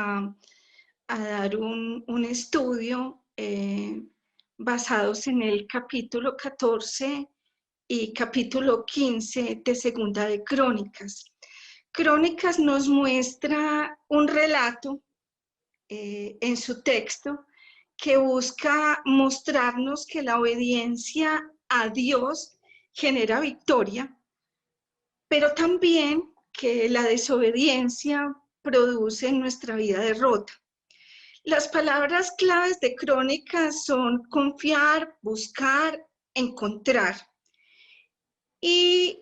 a dar un estudio basados en el capítulo 14 y capítulo 15 de Segunda de Crónicas. Crónicas nos muestra un relato en su texto que busca mostrarnos que la obediencia a Dios genera victoria, pero también que la desobediencia produce en nuestra vida derrota. Las palabras claves de Crónicas son confiar, buscar, encontrar. Y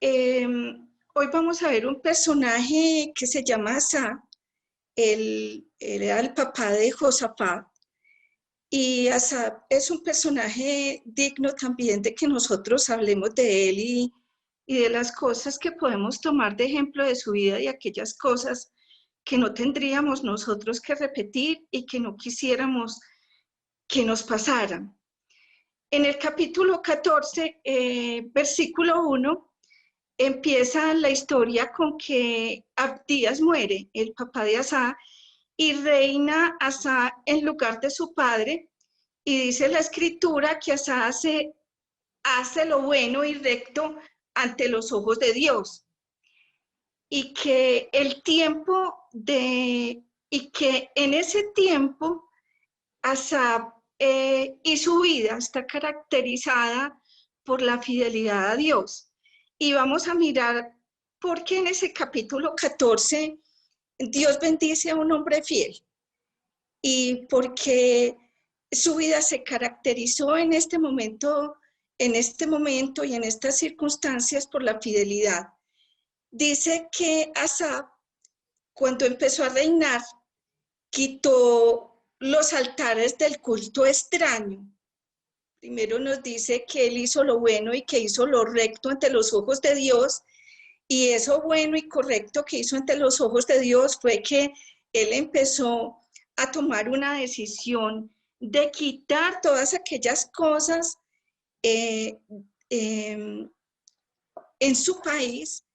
hoy vamos a ver un personaje que se llama Asa. Él era el papá de Josafat. Y Asa es un personaje digno también de que nosotros hablemos de él y de las cosas que podemos tomar de ejemplo de su vida y aquellas cosas que no tendríamos nosotros que repetir y que no quisiéramos que nos pasaran. En el capítulo 14, versículo 1, empieza la historia con que Abdías muere, el papá de Asa, y reina Asa en lugar de su padre, y dice la escritura que Asa hace lo bueno y recto ante los ojos de Dios, y que en ese tiempo Asa y su vida está caracterizada por la fidelidad a Dios. Y vamos a mirar por qué en ese capítulo 14 Dios bendice a un hombre fiel y por qué su vida se caracterizó en este momento y en estas circunstancias por la fidelidad. Dice que Asa, cuando empezó a reinar, quitó los altares del culto extraño. Primero nos dice que él hizo lo bueno y que hizo lo recto ante los ojos de Dios, y eso bueno y correcto que hizo ante los ojos de Dios fue que él empezó a tomar una decisión de quitar todas aquellas cosas en su país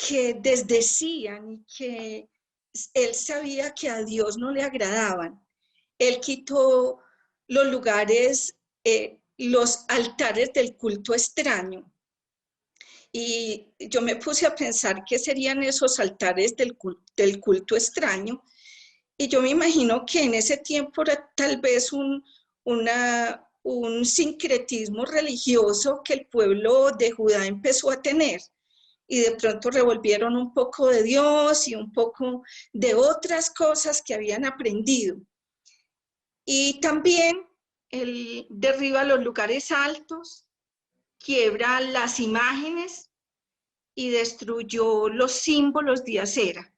que desdecían y que él sabía que a Dios no le agradaban. Él quitó los lugares, los altares del culto extraño. Y yo me puse a pensar qué serían esos altares del culto extraño. Y yo me imagino que en ese tiempo era tal vez un sincretismo religioso que el pueblo de Judá empezó a tener. Y de pronto revolvieron un poco de Dios y un poco de otras cosas que habían aprendido. Y también él derriba los lugares altos, quiebra las imágenes y destruyó los símbolos de acera.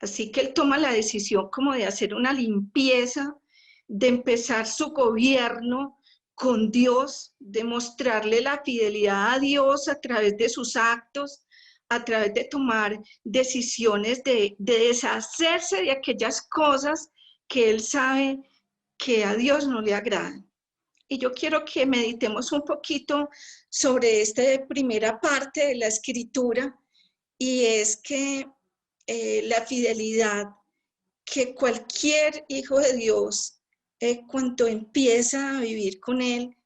Así que él toma la decisión como de hacer una limpieza, de empezar su gobierno con Dios, de mostrarle la fidelidad a Dios a través de sus actos, a través de tomar decisiones de deshacerse de aquellas cosas que él sabe que a Dios no le agradan. Y yo quiero que meditemos un poquito sobre esta primera parte de la escritura, y es que la fidelidad que cualquier hijo de Dios, cuando empieza a vivir con él,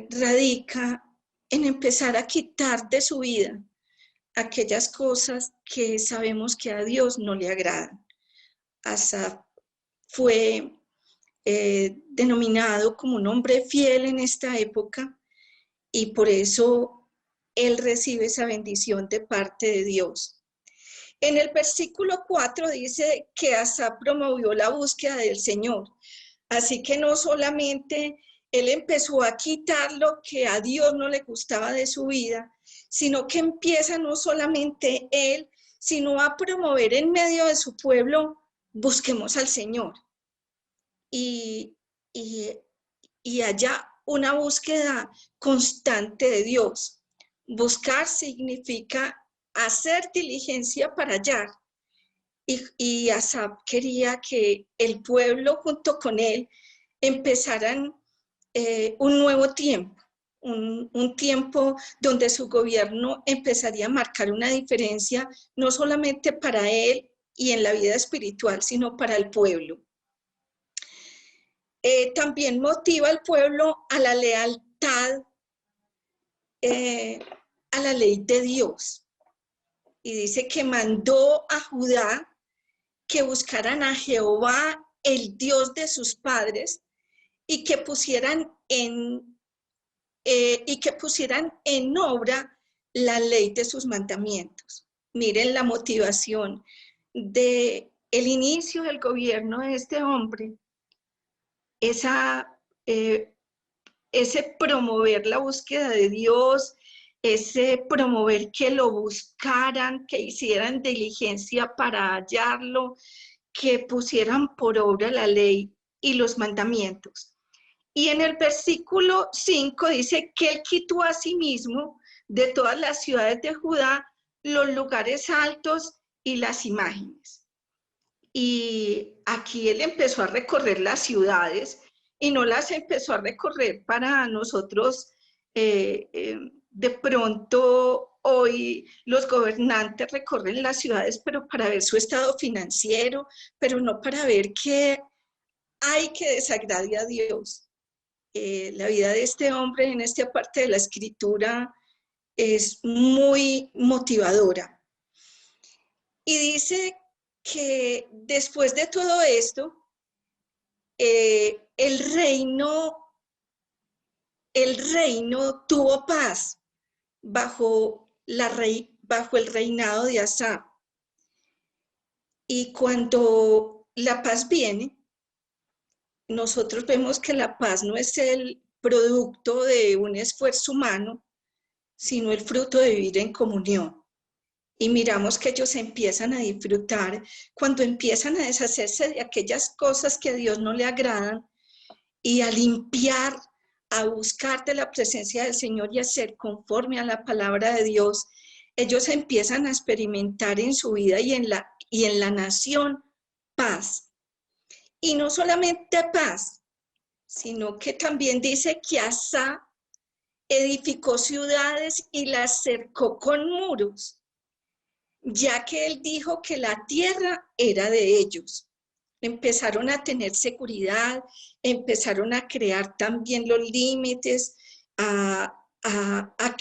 radica en empezar a quitar de su vida aquellas cosas que sabemos que a Dios no le agradan. Asa fue denominado como un hombre fiel en esta época, y por eso él recibe esa bendición de parte de Dios. En el versículo 4 dice que Asa promovió la búsqueda del Señor. Así que no solamente él empezó a quitar lo que a Dios no le gustaba de su vida, sino que empieza no solamente él, sino a promover en medio de su pueblo, busquemos al Señor. Y haya una búsqueda constante de Dios. Buscar significa hacer diligencia para hallar. Y Asa quería que el pueblo junto con él empezaran un nuevo tiempo, un tiempo donde su gobierno empezaría a marcar una diferencia, no solamente para él y en la vida espiritual, sino para el pueblo. También motiva al pueblo a la lealtad a la ley de Dios. Y dice que mandó a Judá que buscaran a Jehová, el Dios de sus padres, y que pusieran en obra la ley de sus mandamientos. Miren la motivación de el inicio del gobierno de este hombre, ese promover la búsqueda de Dios, ese promover que lo buscaran, que hicieran diligencia para hallarlo, que pusieran por obra la ley y los mandamientos. Y en el versículo 5 dice que él quitó a sí mismo de todas las ciudades de Judá los lugares altos y las imágenes. Y aquí él empezó a recorrer las ciudades y no las empezó a recorrer para nosotros. De pronto hoy los gobernantes recorren las ciudades, pero para ver su estado financiero, pero no para ver qué hay que desagrade a Dios. La vida de este hombre en esta parte de la escritura es muy motivadora. Y dice que después de todo esto, el reino tuvo paz bajo el reinado de Asa. Y cuando la paz viene, nosotros vemos que la paz no es el producto de un esfuerzo humano, sino el fruto de vivir en comunión. Y miramos que ellos empiezan a disfrutar cuando empiezan a deshacerse de aquellas cosas que a Dios no le agradan y a limpiar, a buscar de la presencia del Señor y a ser conforme a la palabra de Dios. Ellos empiezan a experimentar en su vida y en la nación paz. Y no solamente paz, sino que también dice que Asa edificó ciudades y las cercó con muros, ya que él dijo que la tierra era de ellos. Empezaron a tener seguridad, empezaron a crear también los límites, a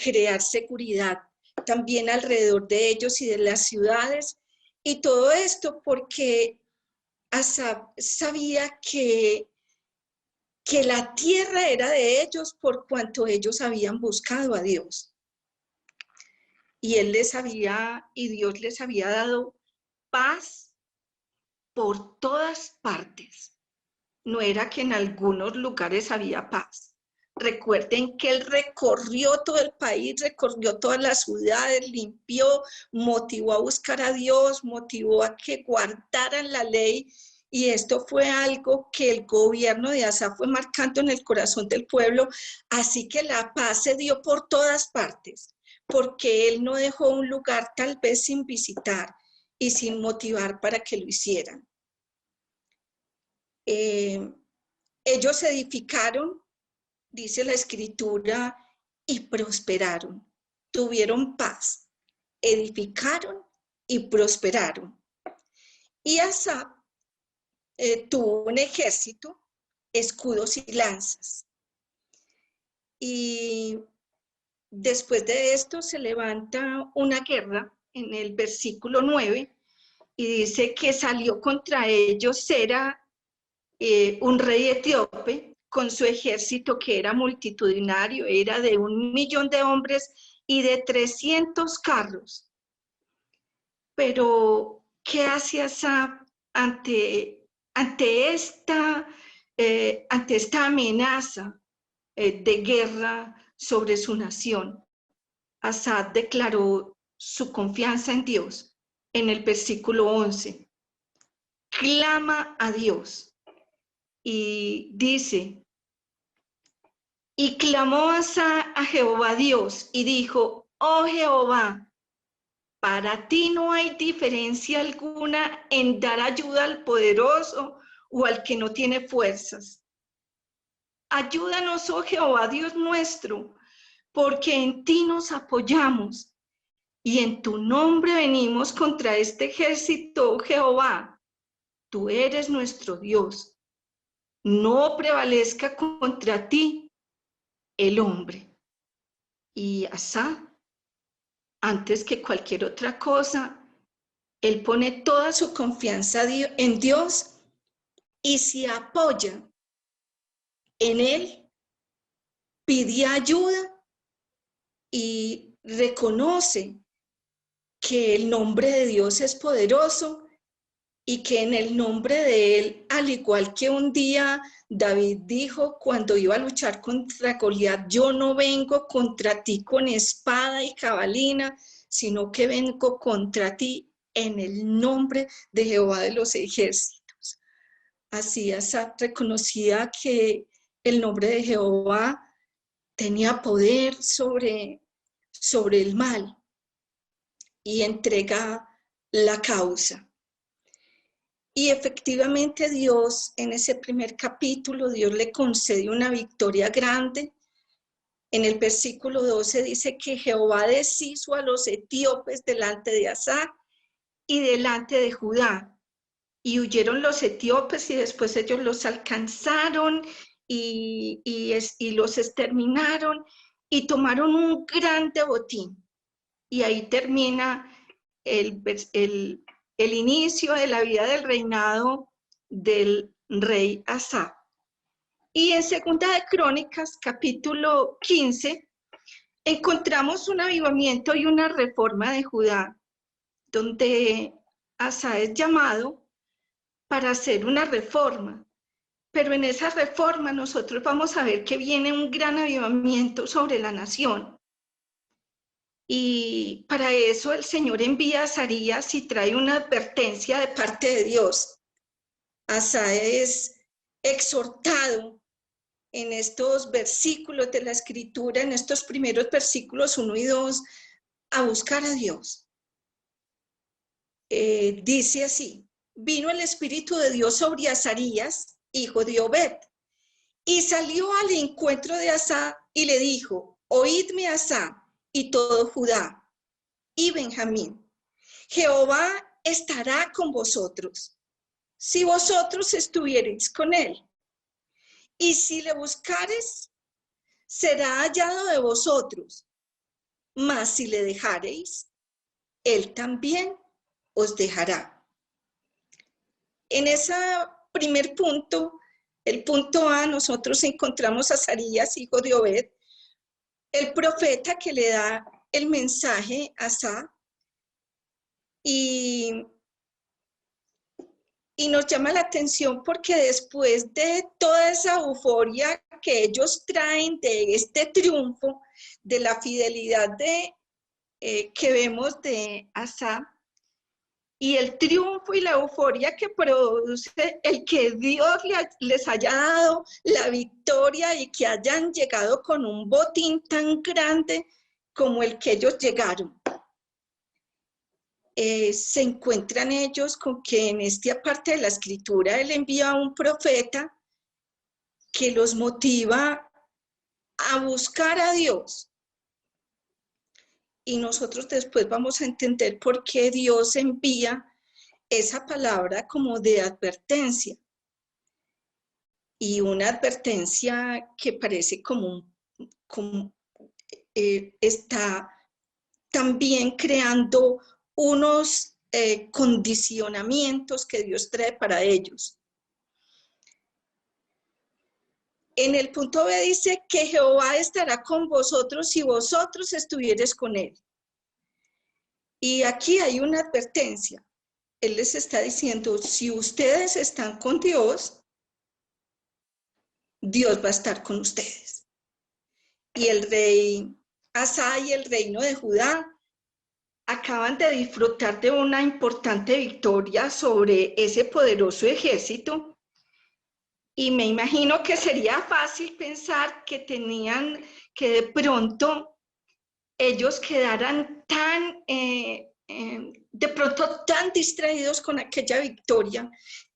crear seguridad también alrededor de ellos y de las ciudades. Y todo esto porque Asa sabía que la tierra era de ellos por cuanto ellos habían buscado a Dios. Y Dios les había dado paz por todas partes. No era que en algunos lugares había paz. Recuerden que él recorrió todo el país, recorrió todas las ciudades, limpió, motivó a buscar a Dios, motivó a que guardaran la ley. Y esto fue algo que el gobierno de Asa fue marcando en el corazón del pueblo. Así que la paz se dio por todas partes, porque él no dejó un lugar tal vez sin visitar y sin motivar para que lo hicieran. Ellos edificaron, dice la escritura, y prosperaron, tuvieron paz, edificaron y prosperaron. Y Asa tuvo un ejército, escudos y lanzas. Y después de esto se levanta una guerra en el versículo 9 y dice que salió contra ellos un rey etíope con su ejército que era multitudinario, era de 1.000.000 de hombres y de 300 carros. Pero, ¿qué hace Asa ante esta amenaza de guerra sobre su nación? Asa declaró su confianza en Dios en el versículo 11. Clama a Dios. Y dice, y clamó Asa a Jehová Dios y dijo, oh Jehová, para ti no hay diferencia alguna en dar ayuda al poderoso o al que no tiene fuerzas. Ayúdanos, oh Jehová Dios nuestro, porque en ti nos apoyamos y en tu nombre venimos contra este ejército, oh Jehová. Tú eres nuestro Dios. No prevalezca contra ti el hombre. Y Asa, antes que cualquier otra cosa, él pone toda su confianza en Dios y se apoya en él, pide ayuda y reconoce que el nombre de Dios es poderoso y que en el nombre de él, al igual que un día David dijo cuando iba a luchar contra Goliat, yo no vengo contra ti con espada y jabalina, sino que vengo contra ti en el nombre de Jehová de los ejércitos. Así Asa reconocía que el nombre de Jehová tenía poder sobre el mal y entrega la causa. Y efectivamente Dios, en ese primer capítulo, Dios le concede una victoria grande. En el versículo 12 dice que Jehová deshizo a los etíopes delante de Asa y delante de Judá. Y huyeron los etíopes y después ellos los alcanzaron y los exterminaron y tomaron un grande botín. Y ahí termina el inicio de la vida del reinado del rey Asa. Y en Segunda de Crónicas, capítulo 15, encontramos un avivamiento y una reforma de Judá, donde Asa es llamado para hacer una reforma. Pero en esa reforma nosotros vamos a ver que viene un gran avivamiento sobre la nación. Y para eso el Señor envía a Azarías y trae una advertencia de parte de Dios. Asa es exhortado en estos versículos de la Escritura, en estos primeros versículos 1 y 2, a buscar a Dios. Dice así: vino el Espíritu de Dios sobre Azarías, hijo de Obed, y salió al encuentro de Asa y le dijo: oídme, Asa y todo Judá y Benjamín, Jehová estará con vosotros, si vosotros estuviereis con él. Y si le buscareis, será hallado de vosotros. Mas si le dejareis, él también os dejará. En ese primer punto, el punto A, nosotros encontramos a Azarías, hijo de Obed, el profeta que le da el mensaje a Asa, y nos llama la atención porque después de toda esa euforia que ellos traen de este triunfo, de la fidelidad que vemos de Asa, y el triunfo y la euforia que produce el que Dios les haya dado la victoria y que hayan llegado con un botín tan grande como el que ellos llegaron. Se encuentran ellos con que en esta parte de la Escritura él envía a un profeta que los motiva a buscar a Dios. Y nosotros después vamos a entender por qué Dios envía esa palabra como de advertencia. Y una advertencia que parece está también creando unos condicionamientos que Dios trae para ellos. En el punto B dice que Jehová estará con vosotros si vosotros estuviereis con él. Y aquí hay una advertencia. Él les está diciendo, si ustedes están con Dios, Dios va a estar con ustedes. Y el rey Asa y el reino de Judá acaban de disfrutar de una importante victoria sobre ese poderoso ejército. Y me imagino que sería fácil pensar que de pronto ellos quedaran de pronto tan distraídos con aquella victoria,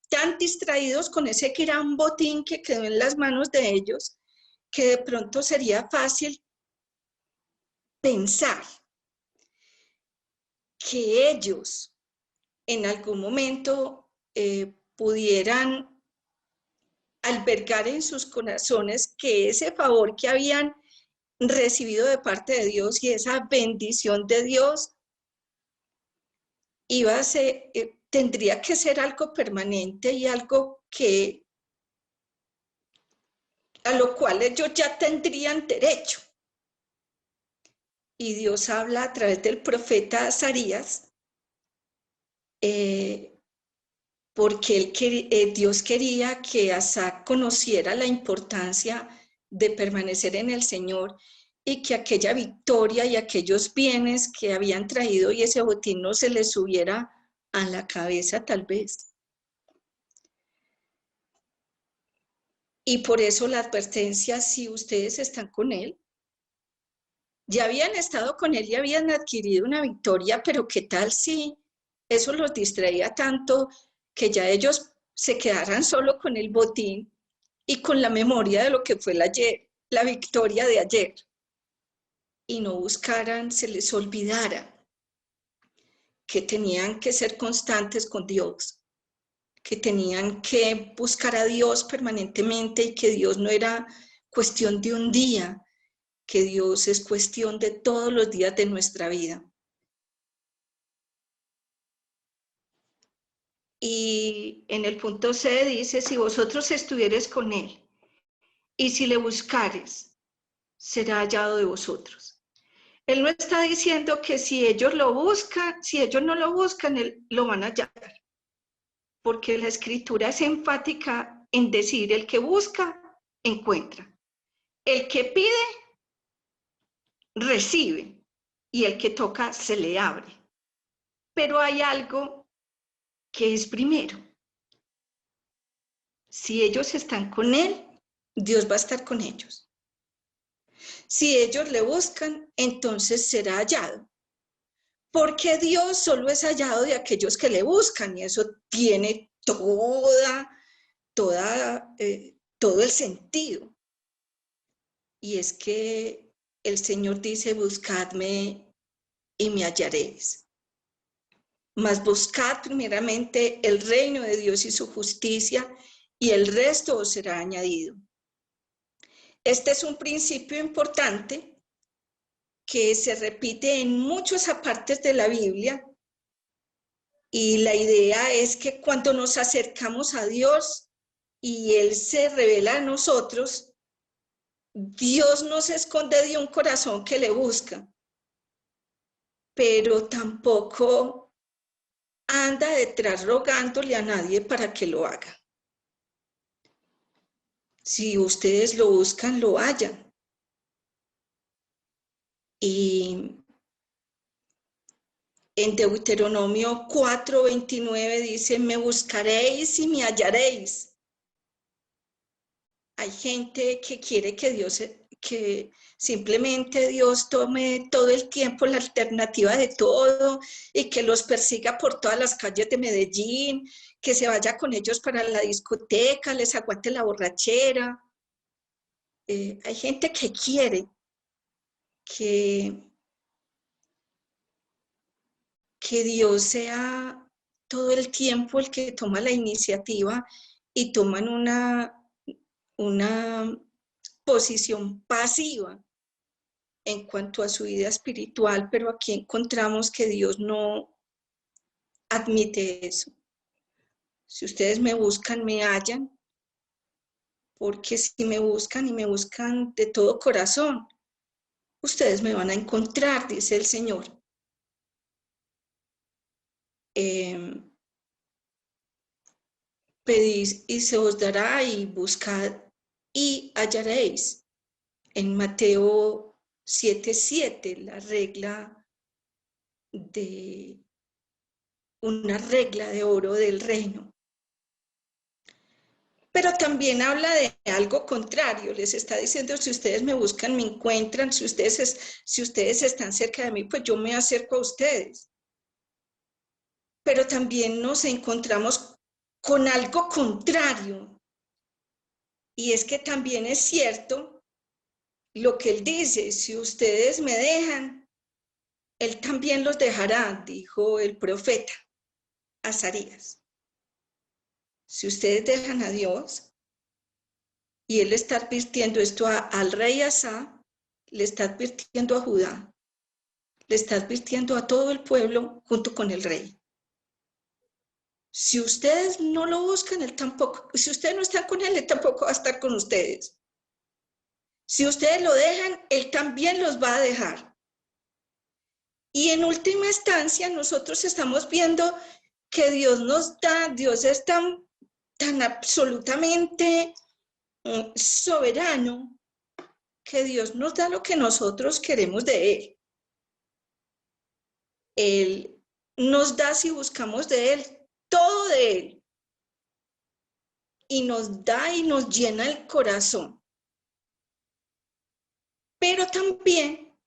tan distraídos con ese gran botín que quedó en las manos de ellos, que de pronto sería fácil pensar que ellos en algún momento pudieran albergar en sus corazones que ese favor que habían recibido de parte de Dios y esa bendición de Dios iba a ser, tendría que ser algo permanente y algo que a lo cual ellos ya tendrían derecho. Y Dios habla a través del profeta Azarías, porque Dios quería que Asa conociera la importancia de permanecer en el Señor y que aquella victoria y aquellos bienes que habían traído y ese botín no se les subiera a la cabeza tal vez. Y por eso la advertencia, si ustedes están con Él, ya habían estado con Él y habían adquirido una victoria, pero ¿qué tal si eso los distraía tanto que ya ellos se quedaran solo con el botín y con la memoria de lo que fue la victoria de ayer? Y no buscaran, se les olvidara que tenían que ser constantes con Dios, que tenían que buscar a Dios permanentemente y que Dios no era cuestión de un día, que Dios es cuestión de todos los días de nuestra vida. Y en el punto C dice, si vosotros estuviereis con Él y si le buscares, será hallado de vosotros. Él no está diciendo que si ellos lo buscan, si ellos no lo buscan, Él lo van a hallar. Porque la escritura es enfática en decir, el que busca, encuentra. El que pide, recibe. Y el que toca, se le abre. Pero hay algo que es primero. Si ellos están con Él, Dios va a estar con ellos. Si ellos le buscan, entonces será hallado. Porque Dios solo es hallado de aquellos que le buscan y eso tiene todo el sentido. Y es que el Señor dice, buscadme y me hallaréis. Mas buscad primeramente el reino de Dios y su justicia y el resto os será añadido. Este es un principio importante que se repite en muchas partes de la Biblia y la idea es que cuando nos acercamos a Dios y Él se revela a nosotros, Dios no se esconde de un corazón que le busca, pero tampoco anda detrás rogándole a nadie para que lo haga. Si ustedes lo buscan, lo hallan. Y en Deuteronomio 4:29 dice, me buscaréis y me hallaréis. Hay gente que quiere que simplemente Dios tome todo el tiempo la alternativa de todo y que los persiga por todas las calles de Medellín, que se vaya con ellos para la discoteca, les aguante la borrachera. Hay gente que quiere que Dios sea todo el tiempo el que toma la iniciativa y toman una posición pasiva en cuanto a su vida espiritual, pero aquí encontramos que Dios no admite eso. Si ustedes me buscan, me hallan, porque si me buscan y me buscan de todo corazón, ustedes me van a encontrar, dice el Señor. Pedís y se os dará, y buscad y hallaréis. En Mateo 7:7, la regla de una regla de oro del reino. Pero también habla de algo contrario, les está diciendo, si ustedes me buscan, me encuentran, si ustedes están cerca de mí, pues yo me acerco a ustedes. Pero también nos encontramos con algo contrario, y es que también es cierto lo que él dice, si ustedes me dejan, Él también los dejará, dijo el profeta Azarías. Si ustedes dejan a Dios, y él está advirtiendo esto al rey Asa, le está advirtiendo a Judá, le está advirtiendo a todo el pueblo junto con el rey. Si ustedes no lo buscan, él tampoco, si ustedes no están con él tampoco va a estar con ustedes. Si ustedes lo dejan, él también los va a dejar. Y en última instancia, nosotros estamos viendo que Dios nos da, Dios es tan absolutamente soberano, que Dios nos da lo que nosotros queremos de Él. Él nos da, si buscamos de Él, todo de Él. Y nos da y nos llena el corazón. Pero también,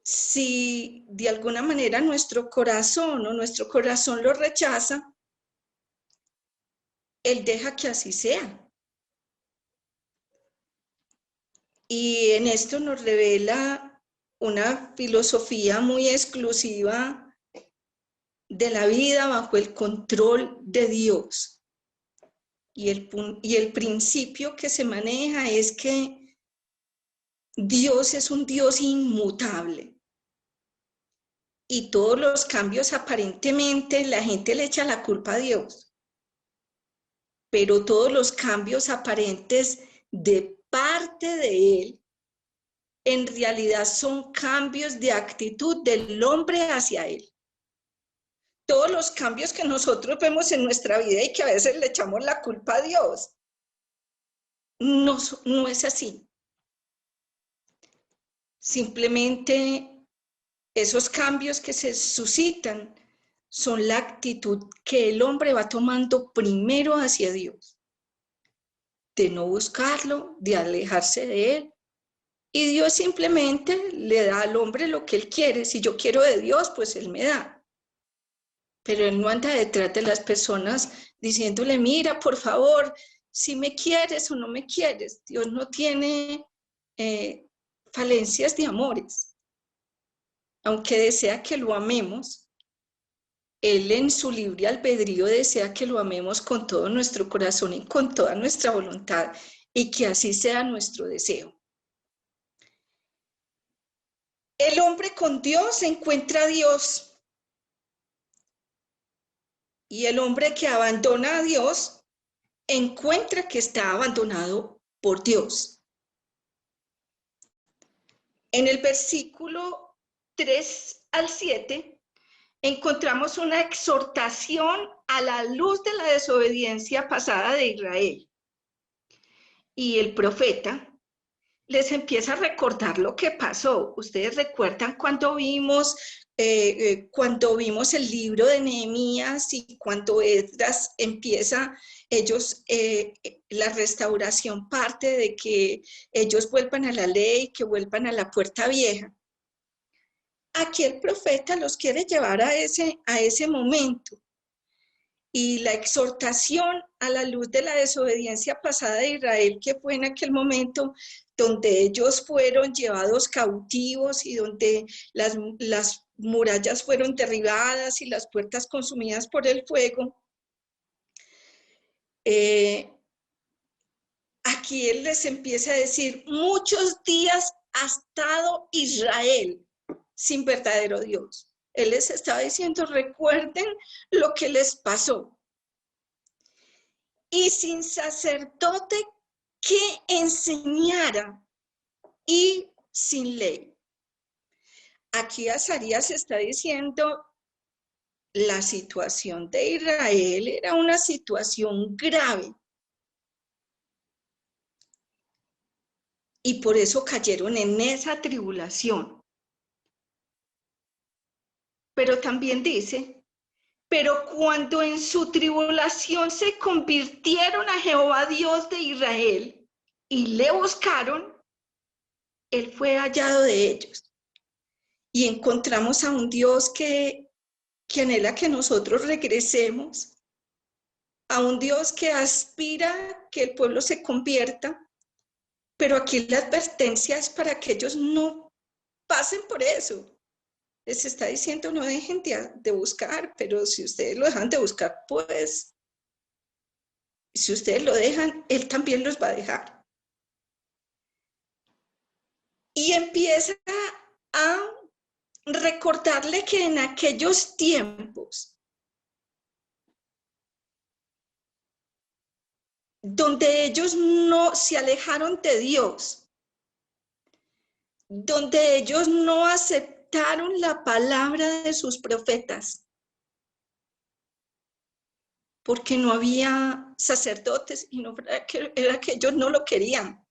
si de alguna manera nuestro corazón lo rechaza, Él deja que así sea. Y en esto nos revela una filosofía muy exclusiva de la vida bajo el control de Dios. Y el principio que se maneja es que Dios es un Dios inmutable. Y todos los cambios aparentemente la gente le echa la culpa a Dios. Pero todos los cambios aparentes de parte de Él, en realidad son cambios de actitud del hombre hacia Él. Todos los cambios que nosotros vemos en nuestra vida y que a veces le echamos la culpa a Dios, no es así. Simplemente esos cambios que se suscitan son la actitud que el hombre va tomando primero hacia Dios, de no buscarlo, de alejarse de Él. Y Dios simplemente le da al hombre lo que Él quiere. Si yo quiero de Dios, pues Él me da. Pero Él no anda detrás de las personas diciéndole, mira, por favor, si me quieres o no me quieres. Dios no tiene falencias de amores. Aunque desea que lo amemos, Él en su libre albedrío desea que lo amemos con todo nuestro corazón y con toda nuestra voluntad, y que así sea nuestro deseo. El hombre con Dios encuentra a Dios, y el hombre que abandona a Dios encuentra que está abandonado por Dios. En el versículo 3 al 7 encontramos una exhortación a la luz de la desobediencia pasada de Israel. Y el profeta les empieza a recordar lo que pasó. Ustedes recuerdan cuando vimos el libro de Nehemías y cuando Esdras empieza, la restauración parte de que ellos vuelvan a la ley, que vuelvan a la puerta vieja. Aquí el profeta los quiere llevar a ese momento. Y la exhortación a la luz de la desobediencia pasada de Israel, que fue en aquel momento donde ellos fueron llevados cautivos y donde las murallas fueron derribadas y las puertas consumidas por el fuego. Aquí él les empieza a decir, muchos días ha estado Israel sin verdadero Dios. Él les estaba diciendo, recuerden lo que les pasó. Y sin sacerdote que enseñara y sin ley. Aquí Azarías está diciendo, la situación de Israel era una situación grave. Y por eso cayeron en esa tribulación. Pero también dice, pero cuando en su tribulación se convirtieron a Jehová Dios de Israel y le buscaron, Él fue hallado de ellos. Y encontramos a un Dios que anhela que nosotros regresemos, a un Dios que aspira que el pueblo se convierta, pero aquí la advertencia es para que ellos no pasen por eso. les está diciendo no dejen de buscar, pero si ustedes lo dejan de buscar, pues, si ustedes lo dejan, Él también los va a dejar. Y empieza a recordarle que en aquellos tiempos donde ellos no se alejaron de Dios, donde ellos no aceptaron la palabra de sus profetas, porque no había sacerdotes y no era que ellos no lo querían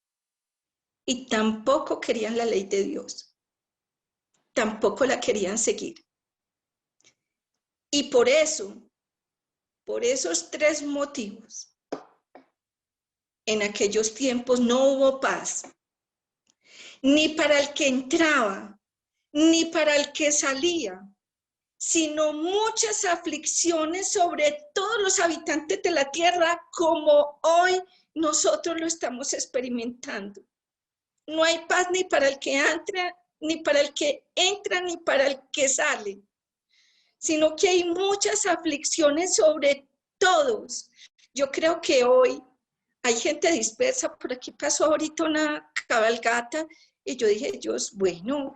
y tampoco querían la ley de Dios, tampoco la querían seguir. Y por esos tres motivos, en aquellos tiempos no hubo paz, ni para el que entraba, ni para el que salía, sino muchas aflicciones sobre todos los habitantes de la tierra, como hoy nosotros lo estamos experimentando. No hay paz ni para el que entra, ni para el que entra, ni para el que sale, sino que hay muchas aflicciones sobre todos. Yo creo que hoy hay gente dispersa. Por aquí pasó ahorita una cabalgata y yo dije, Dios, bueno,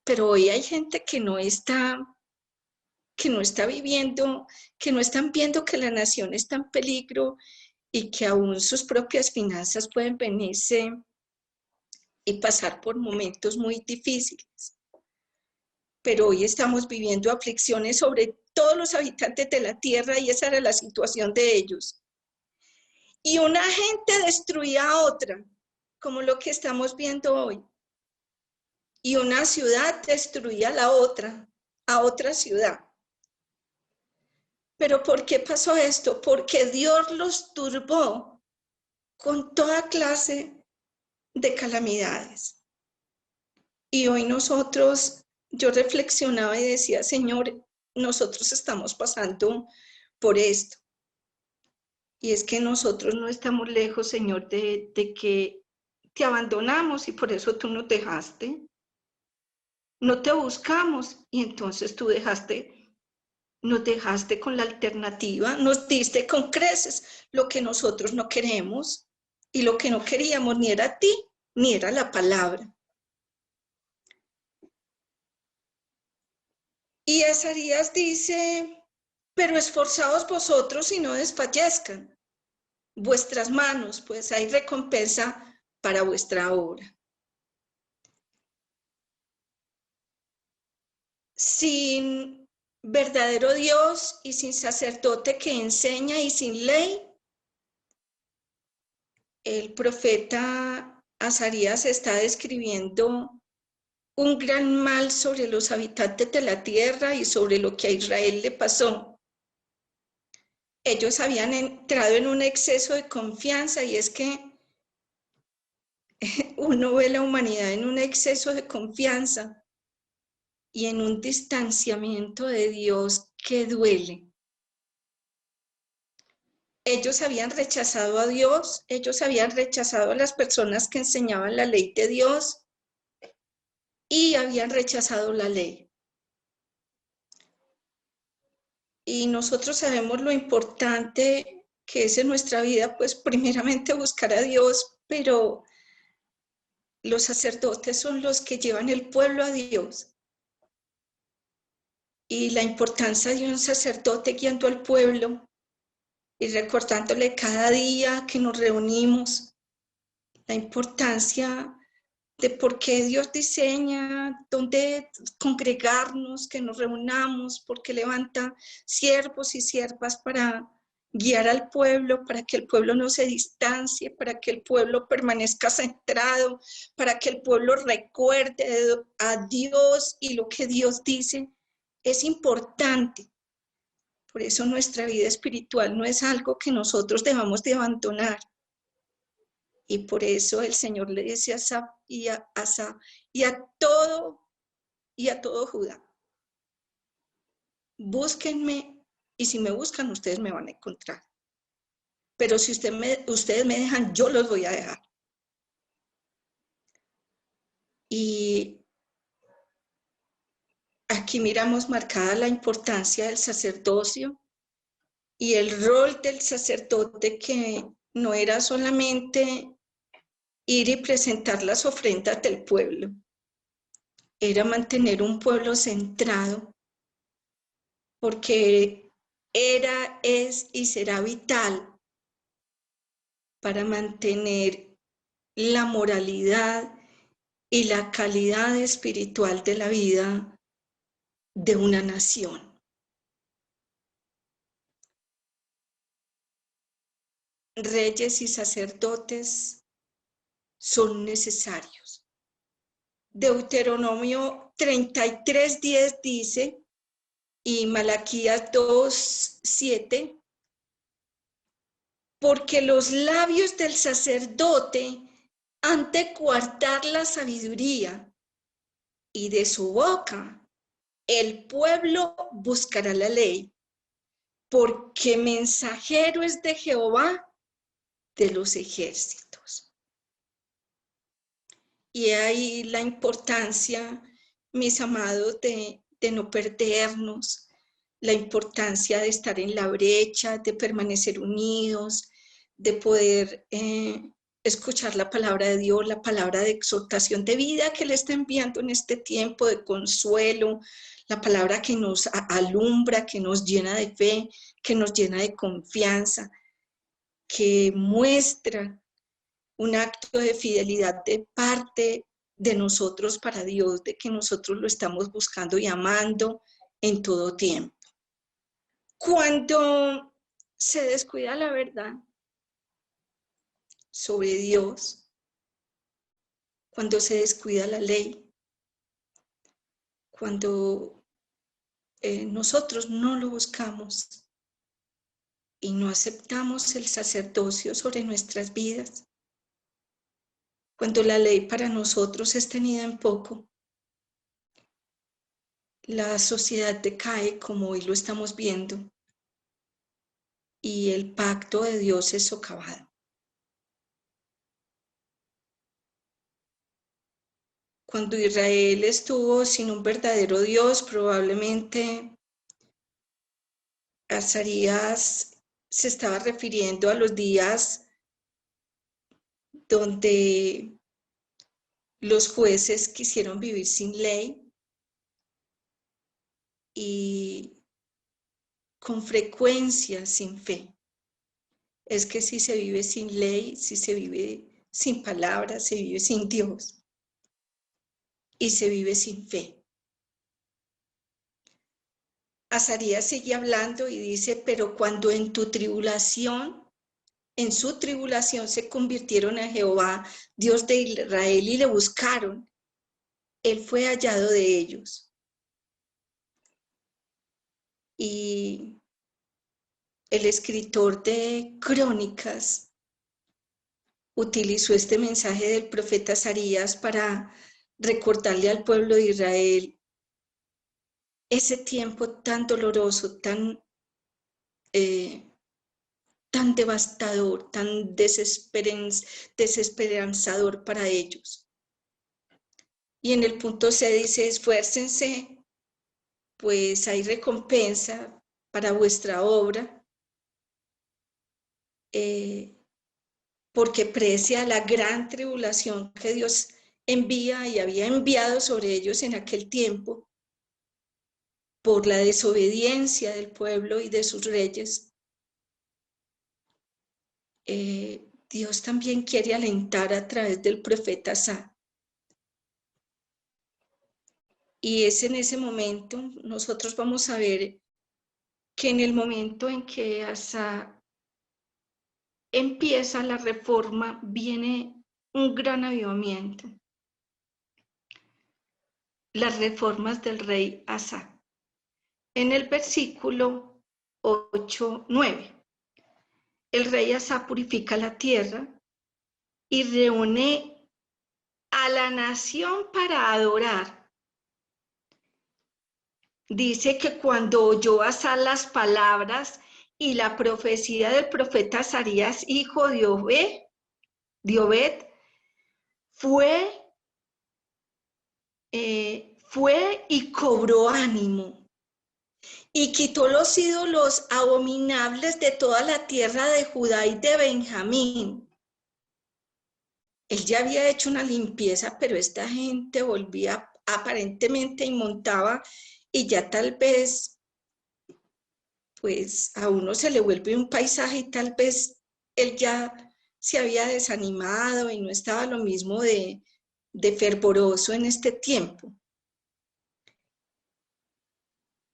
pero hoy hay gente que no está viviendo, que no están viendo que la nación está en peligro y que aún sus propias finanzas pueden venirse y pasar por momentos muy difíciles. Pero hoy estamos viviendo aflicciones sobre todos los habitantes de la tierra y esa era la situación de ellos. Y una gente destruía a otra, como lo que estamos viendo hoy. Y una ciudad destruía a otra ciudad. ¿Pero por qué pasó esto? Porque Dios los turbó con toda clase de calamidades. Y hoy nosotros, yo reflexionaba y decía, Señor, nosotros estamos pasando por esto. Y es que nosotros no estamos lejos, Señor, de que te abandonamos y por eso tú nos dejaste. No te buscamos y entonces tú nos dejaste con la alternativa, nos diste con creces lo que nosotros no queremos y lo que no queríamos ni era a ti ni era la palabra. Y Azarías dice, pero esforzaos vosotros y no desfallezcan vuestras manos, pues hay recompensa para vuestra obra. Sin verdadero Dios y sin sacerdote que enseña y sin ley, el profeta Azarías está describiendo un gran mal sobre los habitantes de la tierra y sobre lo que a Israel le pasó. Ellos habían entrado en un exceso de confianza y es que uno ve la humanidad en un exceso de confianza y en un distanciamiento de Dios que duele. Ellos habían rechazado a Dios, ellos habían rechazado a las personas que enseñaban la ley de Dios y habían rechazado la ley. Y nosotros sabemos lo importante que es en nuestra vida, pues primeramente buscar a Dios, pero los sacerdotes son los que llevan el pueblo a Dios. Y la importancia de un sacerdote guiando al pueblo y recordándole cada día que nos reunimos, la importancia de por qué Dios diseña, dónde congregarnos, que nos reunamos, porque levanta siervos y siervas para guiar al pueblo, para que el pueblo no se distancie, para que el pueblo permanezca centrado, para que el pueblo recuerde a Dios y lo que Dios dice. Es importante. Por eso nuestra vida espiritual no es algo que nosotros debamos de abandonar. Y por eso el Señor le dice a Asaf y a todo Judá, búsquenme y si me buscan ustedes me van a encontrar. Pero si ustedes me dejan, yo los voy a dejar. Y aquí miramos marcada la importancia del sacerdocio y el rol del sacerdote, que no era solamente ir y presentar las ofrendas del pueblo, era mantener un pueblo centrado, porque era, es y será vital para mantener la moralidad y la calidad espiritual de la vida de una nación. Reyes y sacerdotes son necesarios. Deuteronomio 33:10 dice, y Malaquías 2:7, porque los labios del sacerdote han de guardar la sabiduría, y de su boca el pueblo buscará la ley, porque mensajero es de Jehová de los ejércitos. Y ahí la importancia, mis amados, de no perdernos, la importancia de estar en la brecha, de permanecer unidos, de poder escuchar la palabra de Dios, la palabra de exhortación de vida que le está enviando en este tiempo, de consuelo, la palabra que nos alumbra, que nos llena de fe, que nos llena de confianza, que muestra un acto de fidelidad de parte de nosotros para Dios, de que nosotros lo estamos buscando y amando en todo tiempo. Cuando se descuida la verdad sobre Dios, cuando se descuida la ley, cuando nosotros no lo buscamos y no aceptamos el sacerdocio sobre nuestras vidas, cuando la ley para nosotros es tenida en poco, la sociedad decae como hoy lo estamos viendo y el pacto de Dios es socavado. Cuando Israel estuvo sin un verdadero Dios, probablemente Azarías se estaba refiriendo a los días donde los jueces quisieron vivir sin ley y con frecuencia sin fe. Es que si se vive sin ley, si se vive sin palabra, se vive sin Dios y se vive sin fe. Azarías sigue hablando y dice, pero cuando en tu tribulación, en su tribulación se convirtieron a Jehová, Dios de Israel, y le buscaron, él fue hallado de ellos. Y el escritor de Crónicas utilizó este mensaje del profeta Azarías para recordarle al pueblo de Israel ese tiempo tan doloroso, tan devastador, tan desesperanzador para ellos. Y en el punto C dice, esfuércense, pues hay recompensa para vuestra obra, porque precia la gran tribulación que Dios envía y había enviado sobre ellos en aquel tiempo, por la desobediencia del pueblo y de sus reyes. Dios también quiere alentar a través del profeta Asa. Y es en ese momento, nosotros vamos a ver que en el momento en que Asa empieza la reforma, viene un gran avivamiento. Las reformas del rey Asa. En el versículo 8-9, el rey Asa purifica la tierra y reúne a la nación para adorar. Dice que cuando oyó Asa las palabras y la profecía del profeta Azarías, hijo de Obed, fue fue y cobró ánimo y quitó los ídolos abominables de toda la tierra de Judá y de Benjamín. Él ya había hecho una limpieza, pero esta gente volvía aparentemente y montaba, y ya tal vez, pues a uno se le vuelve un paisaje y tal vez él ya se había desanimado y no estaba lo mismo de fervoroso en este tiempo.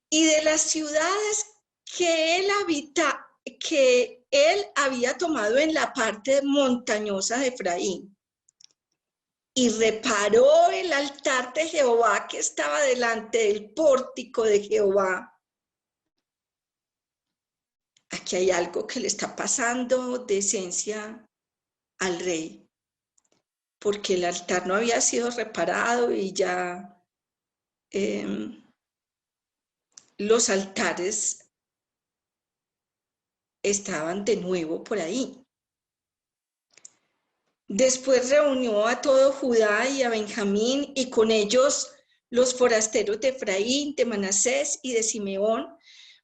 Y de las ciudades que él había tomado en la parte montañosa de Efraín, y reparó el altar de Jehová que estaba delante del pórtico de Jehová. Aquí hay algo que le está pasando de esencia al rey, porque el altar no había sido reparado y ya los altares estaban de nuevo por ahí. Después reunió a todo Judá y a Benjamín, y con ellos los forasteros de Efraín, de Manasés y de Simeón,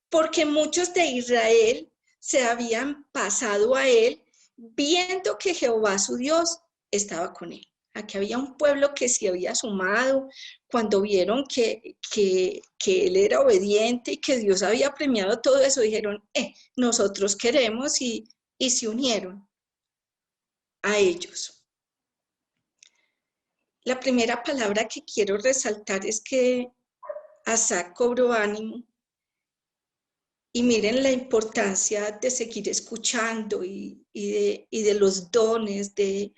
porque muchos de Israel se habían pasado a él, viendo que Jehová su Dios estaba con él. Aquí había un pueblo que se había sumado cuando vieron que él era obediente y que Dios había premiado todo eso. Dijeron, nosotros queremos, y se unieron a ellos. La primera palabra que quiero resaltar es que Asa cobró ánimo. Y miren la importancia de seguir escuchando y de los dones, de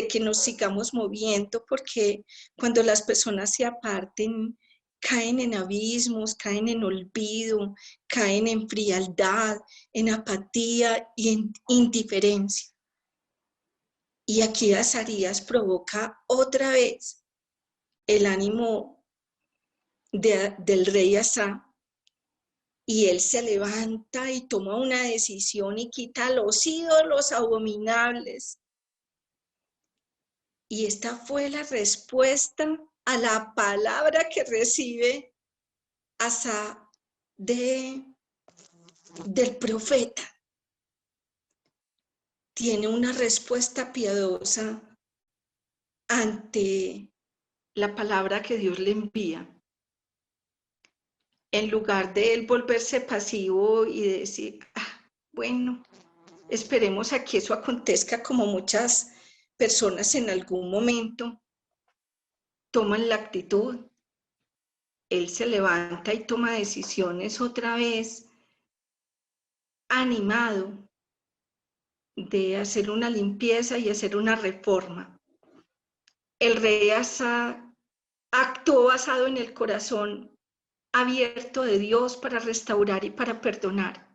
que nos sigamos moviendo, porque cuando las personas se aparten, caen en abismos, caen en olvido, caen en frialdad, en apatía y en indiferencia. Y aquí Azarías provoca otra vez el ánimo del rey Asa, y él se levanta y toma una decisión y quita los ídolos abominables. Y esta fue la respuesta a la palabra que recibe Asa del profeta. Tiene una respuesta piadosa ante la palabra que Dios le envía. En lugar de él volverse pasivo y decir, bueno, esperemos a que eso acontezca, como muchas personas en algún momento toman la actitud. Él se levanta y toma decisiones otra vez, animado de hacer una limpieza y hacer una reforma. El rey Asa actuó basado en el corazón abierto de Dios para restaurar y para perdonar.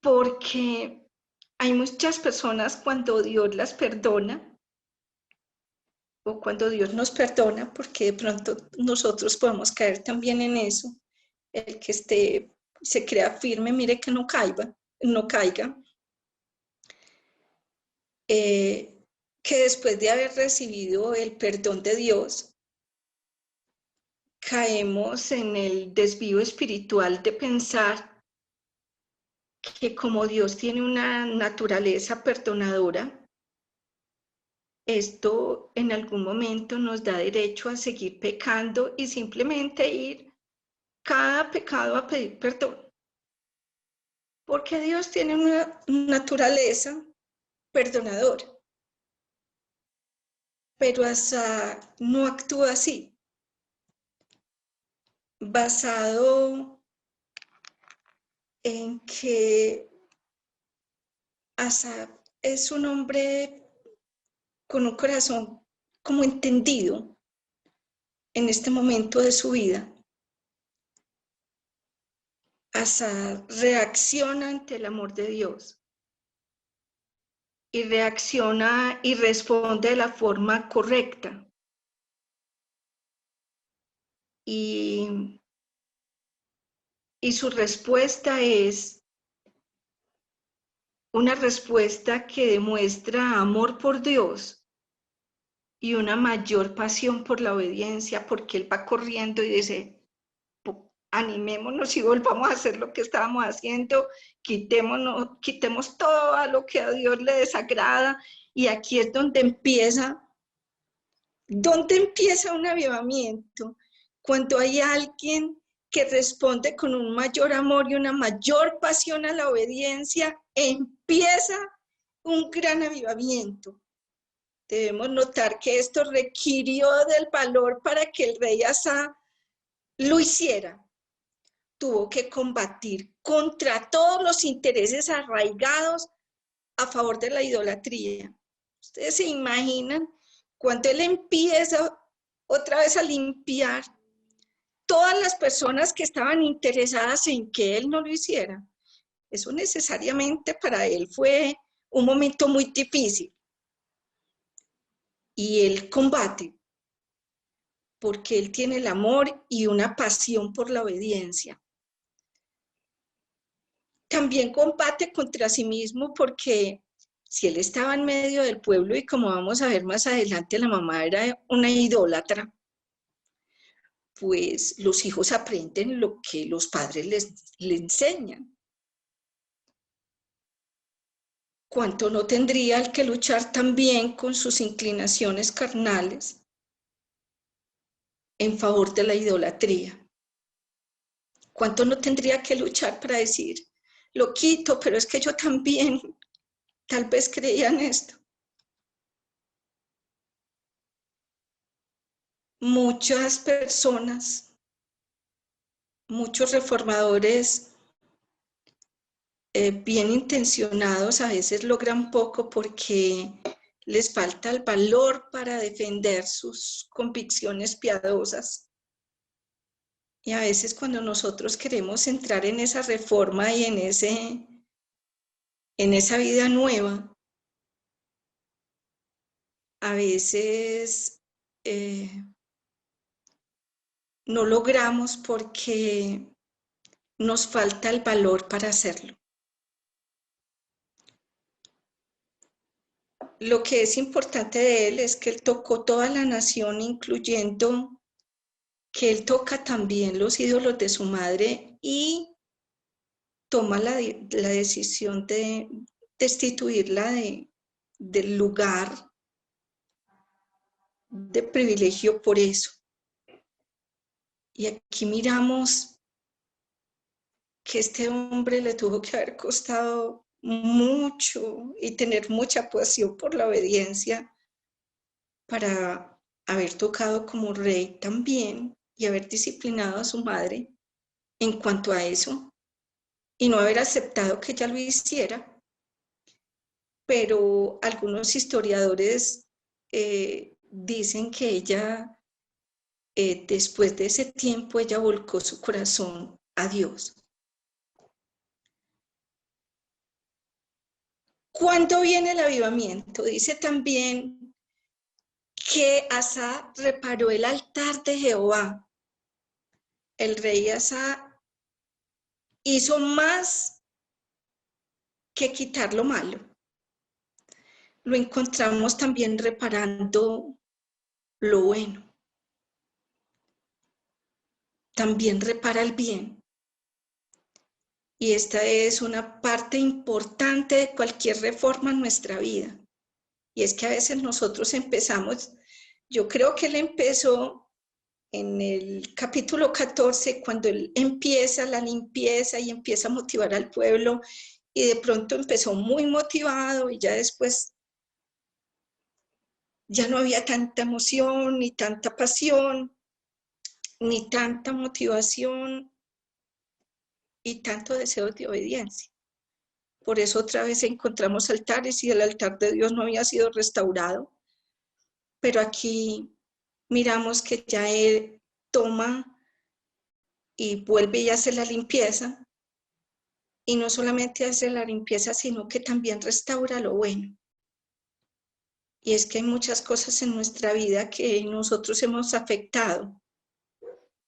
Porque hay muchas personas, cuando Dios las perdona, o cuando Dios nos perdona, porque de pronto nosotros podemos caer también en eso, el que se crea firme, mire que no caiga, que después de haber recibido el perdón de Dios, caemos en el desvío espiritual de pensar que como Dios tiene una naturaleza perdonadora, esto en algún momento nos da derecho a seguir pecando y simplemente ir cada pecado a pedir perdón. Porque Dios tiene una naturaleza perdonadora. Pero Asa no actúa así. Basado en que Asa es un hombre con un corazón como entendido en este momento de su vida. Asa reacciona ante el amor de Dios y reacciona y responde de la forma correcta. Y su respuesta es una respuesta que demuestra amor por Dios y una mayor pasión por la obediencia, porque él va corriendo y dice, animémonos y volvamos a hacer lo que estábamos haciendo, quitemos todo a lo que a Dios le desagrada, y aquí es donde empieza un avivamiento, cuando hay alguien que responde con un mayor amor y una mayor pasión a la obediencia, empieza un gran avivamiento. Debemos notar que esto requirió del valor para que el rey Asa lo hiciera. Tuvo que combatir contra todos los intereses arraigados a favor de la idolatría. Ustedes se imaginan cuando él empieza otra vez a limpiar todas las personas que estaban interesadas en que él no lo hiciera. Eso necesariamente para él fue un momento muy difícil. Y él combate, porque él tiene el amor y una pasión por la obediencia. También combate contra sí mismo, porque si él estaba en medio del pueblo, y como vamos a ver más adelante, la mamá era una idólatra, pues los hijos aprenden lo que los padres les enseñan. ¿Cuánto no tendría el que luchar también con sus inclinaciones carnales en favor de la idolatría? ¿Cuánto no tendría que luchar para decir, lo quito, pero es que yo también tal vez creía en esto? Muchas personas, muchos reformadores bien intencionados a veces logran poco porque les falta el valor para defender sus convicciones piadosas. Y a veces cuando nosotros queremos entrar en esa reforma y en esa vida nueva, a veces no logramos porque nos falta el valor para hacerlo. Lo que es importante de él es que él tocó toda la nación, incluyendo que él toca también los ídolos de su madre y toma la decisión de destituirla del lugar de privilegio por eso. Y aquí miramos que este hombre le tuvo que haber costado mucho y tener mucha pasión por la obediencia para haber tocado como rey también y haber disciplinado a su madre en cuanto a eso y no haber aceptado que ella lo hiciera. Pero algunos historiadores dicen que ella, después de ese tiempo, ella volcó su corazón a Dios. ¿Cuándo viene el avivamiento? Dice también que Asa reparó el altar de Jehová. El rey Asa hizo más que quitar lo malo. Lo encontramos también reparando lo bueno. También repara el bien. Y esta es una parte importante de cualquier reforma en nuestra vida. Y es que a veces nosotros empezamos, yo creo que él empezó en el capítulo 14, cuando él empieza la limpieza y empieza a motivar al pueblo, y de pronto empezó muy motivado y ya después ya no había tanta emoción, ni tanta pasión, ni tanta motivación y tanto deseo de obediencia. Por eso otra vez encontramos altares y el altar de Dios no había sido restaurado. Pero aquí miramos que ya él toma y vuelve y hace la limpieza. Y no solamente hace la limpieza, sino que también restaura lo bueno. Y es que hay muchas cosas en nuestra vida que nosotros hemos afectado.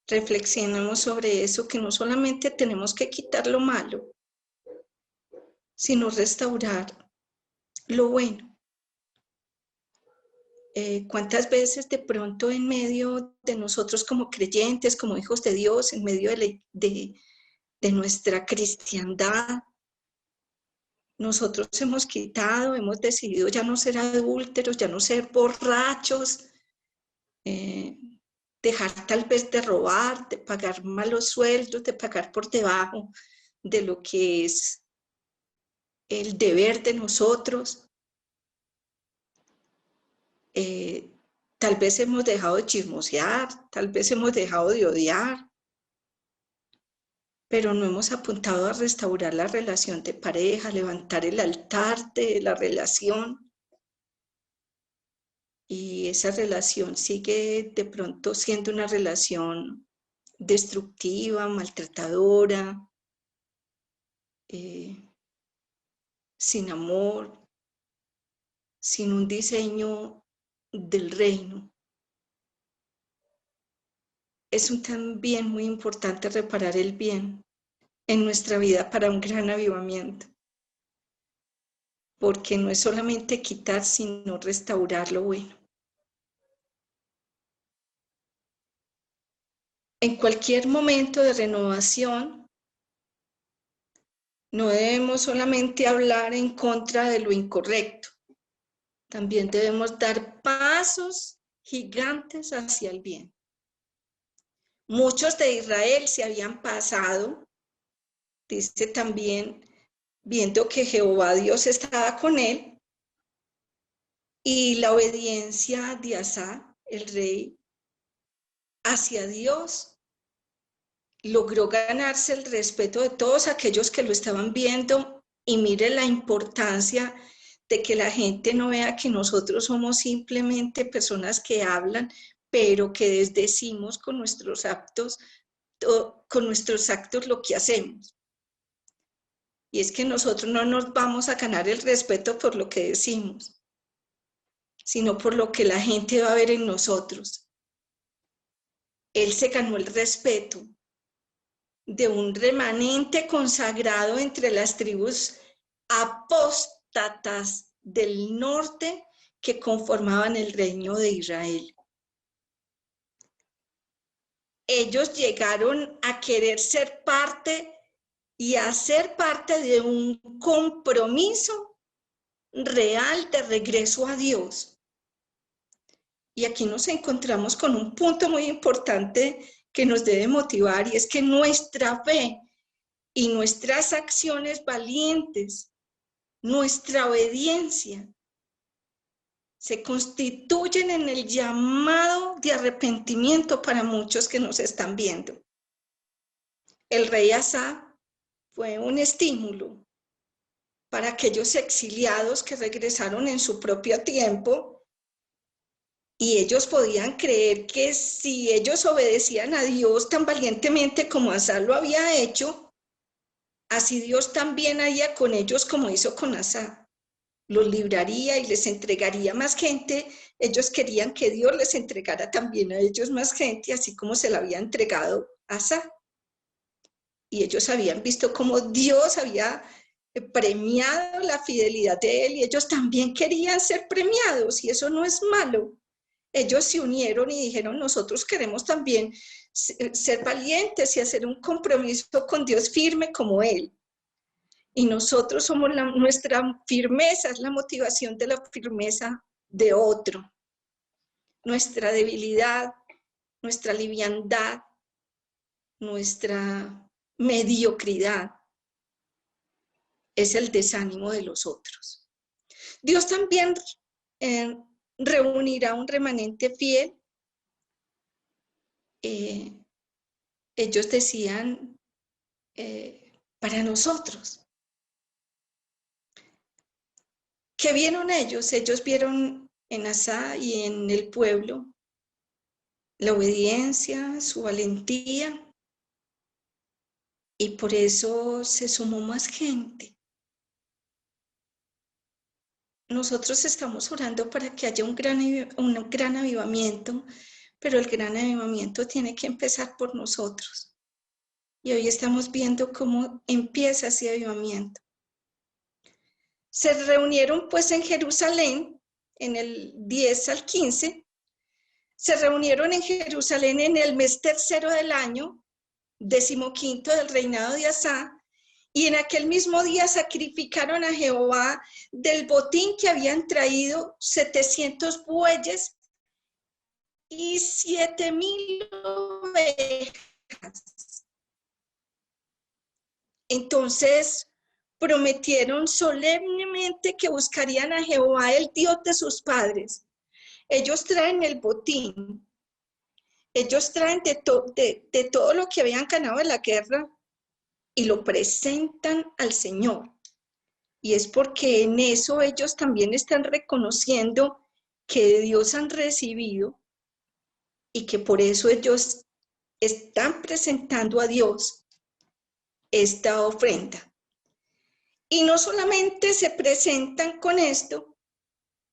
Reflexionemos sobre eso, que no solamente tenemos que quitar lo malo, sino restaurar lo bueno. ¿Cuántas veces de pronto en medio de nosotros como creyentes, como hijos de Dios, en medio de nuestra cristiandad, nosotros hemos decidido ya no ser adúlteros, ya no ser borrachos, dejar tal vez de robar, de pagar malos sueldos, de pagar por debajo de lo que es el deber de nosotros? Tal vez hemos dejado de chismosear, tal vez hemos dejado de odiar, pero no hemos apuntado a restaurar la relación de pareja, levantar el altar de la relación. Y esa relación sigue de pronto siendo una relación destructiva, maltratadora, sin amor, sin un diseño del reino. Es también muy importante reparar el bien en nuestra vida para un gran avivamiento, porque no es solamente quitar, sino restaurar lo bueno. En cualquier momento de renovación, no debemos solamente hablar en contra de lo incorrecto, también debemos dar pasos gigantes hacia el bien. Muchos de Israel se habían pasado, dice también, viendo que Jehová Dios estaba con él, y la obediencia de Asa, el rey, hacia Dios, logró ganarse el respeto de todos aquellos que lo estaban viendo. Y mire la importancia de que la gente no vea que nosotros somos simplemente personas que hablan, pero que desdecimos con nuestros actos lo que hacemos. Y es que nosotros no nos vamos a ganar el respeto por lo que decimos, sino por lo que la gente va a ver en nosotros. Él se ganó el respeto de un remanente consagrado entre las tribus apóstatas del norte que conformaban el reino de Israel. Ellos llegaron a querer ser parte y a ser parte de un compromiso real de regreso a Dios. Y aquí nos encontramos con un punto muy importante que nos debe motivar, y es que nuestra fe y nuestras acciones valientes, nuestra obediencia, se constituyen en el llamado de arrepentimiento para muchos que nos están viendo. El rey Asa fue un estímulo para aquellos exiliados que regresaron en su propio tiempo, y ellos podían creer que si ellos obedecían a Dios tan valientemente como Asa lo había hecho, así Dios también haría con ellos como hizo con Asa. Los libraría y les entregaría más gente. Ellos querían que Dios les entregara también a ellos más gente, así como se la había entregado a Asa. Y ellos habían visto cómo Dios había premiado la fidelidad de él, y ellos también querían ser premiados, y eso no es malo. Ellos se unieron y dijeron: nosotros queremos también ser valientes y hacer un compromiso con Dios firme como él. Y nosotros somos nuestra firmeza, es la motivación de la firmeza de otro. Nuestra debilidad, nuestra liviandad, nuestra mediocridad es el desánimo de los otros. Dios también reunirá un remanente fiel. Ellos decían, para nosotros. ¿Qué vieron ellos? Ellos vieron en Asa y en el pueblo la obediencia, su valentía, y por eso se sumó más gente. Nosotros estamos orando para que haya un gran avivamiento, pero el gran avivamiento tiene que empezar por nosotros. Y hoy estamos viendo cómo empieza ese avivamiento. Se reunieron pues en Jerusalén en el 10 al 15, se reunieron en Jerusalén en el mes tercero del año, 15º del reinado de Asa, y en aquel mismo día sacrificaron a Jehová del botín que habían traído 700 bueyes y 7,000 ovejas. Entonces prometieron solemnemente que buscarían a Jehová, el Dios de sus padres. Ellos traen el botín, ellos traen de todo lo que habían ganado en la guerra y lo presentan al Señor. Y es porque en eso ellos también están reconociendo que de Dios han recibido y que por eso ellos están presentando a Dios esta ofrenda. Y no solamente se presentan con esto,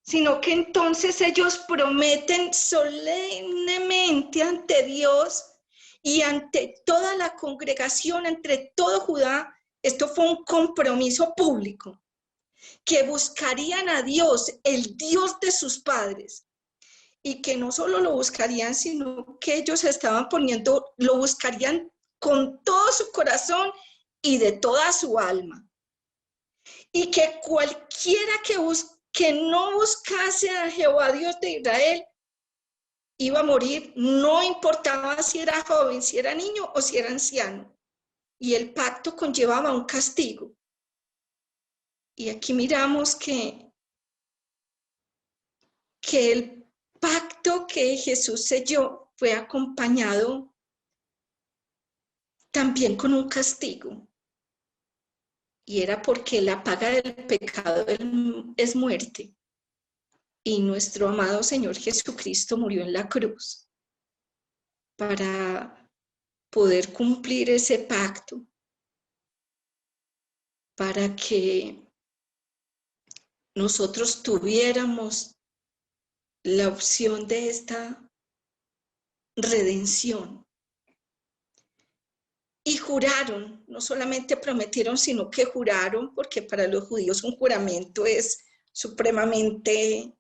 sino que entonces ellos prometen solemnemente ante Dios y ante toda la congregación, entre todo Judá. Esto fue un compromiso público, que buscarían a Dios, el Dios de sus padres, y que no solo lo buscarían, sino que ellos estaban poniendo, lo buscarían con todo su corazón y de toda su alma. Y que cualquiera que no buscase a Jehová Dios de Israel iba a morir, no importaba si era joven, si era niño o si era anciano. Y el pacto conllevaba un castigo. Y aquí miramos que el pacto que Jesús selló fue acompañado también con un castigo. Y era porque la paga del pecado es muerte. Y nuestro amado Señor Jesucristo murió en la cruz para poder cumplir ese pacto, para que nosotros tuviéramos la opción de esta redención. Y juraron, no solamente prometieron, sino que juraron, porque para los judíos un juramento es supremamente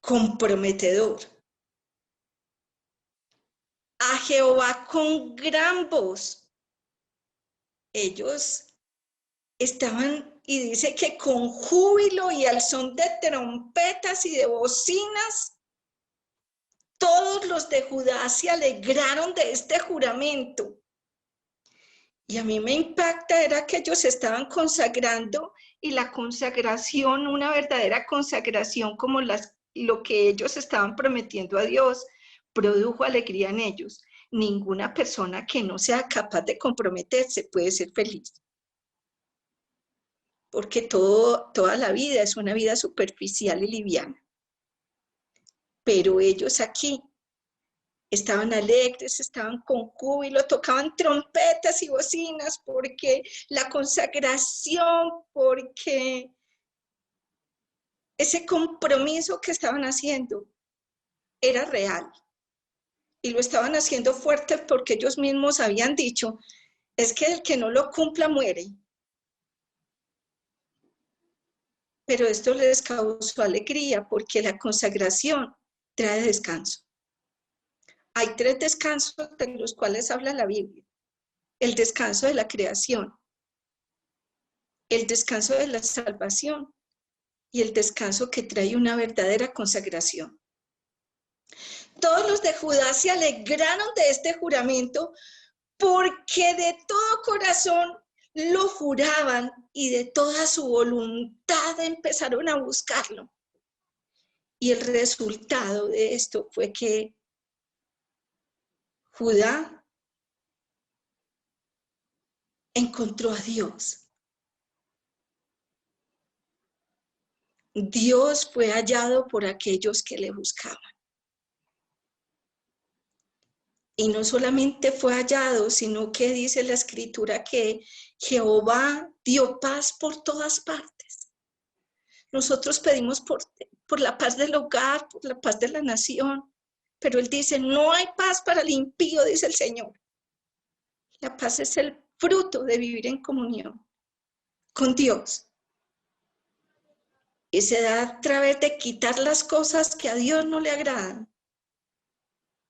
comprometedor. A Jehová con gran voz. Ellos estaban, y dice que con júbilo y al son de trompetas y de bocinas, todos los de Judá se alegraron de este juramento. Y a mí me impacta era que ellos estaban consagrando, y la consagración, una verdadera consagración como lo que ellos estaban prometiendo a Dios, produjo alegría en ellos. Ninguna persona que no sea capaz de comprometerse puede ser feliz. Porque toda la vida es una vida superficial y liviana. Pero ellos aquí estaban alegres, estaban con júbilo, tocaban trompetas y bocinas porque la consagración, porque ese compromiso que estaban haciendo era real. Y lo estaban haciendo fuerte porque ellos mismos habían dicho, es que el que no lo cumpla muere. Pero esto les causó alegría porque la consagración trae descanso. Hay 3 descansos de los cuales habla la Biblia. El descanso de la creación, el descanso de la salvación y el descanso que trae una verdadera consagración. Todos los de Judá se alegraron de este juramento porque de todo corazón lo juraban y de toda su voluntad empezaron a buscarlo. Y el resultado de esto fue que Judá encontró a Dios. Dios fue hallado por aquellos que le buscaban. Y no solamente fue hallado, sino que dice la Escritura que Jehová dio paz por todas partes. Nosotros pedimos por la paz del hogar, por la paz de la nación, pero Él dice, no hay paz para el impío, dice el Señor. La paz es el fruto de vivir en comunión con Dios. Y se da a través de quitar las cosas que a Dios no le agradan,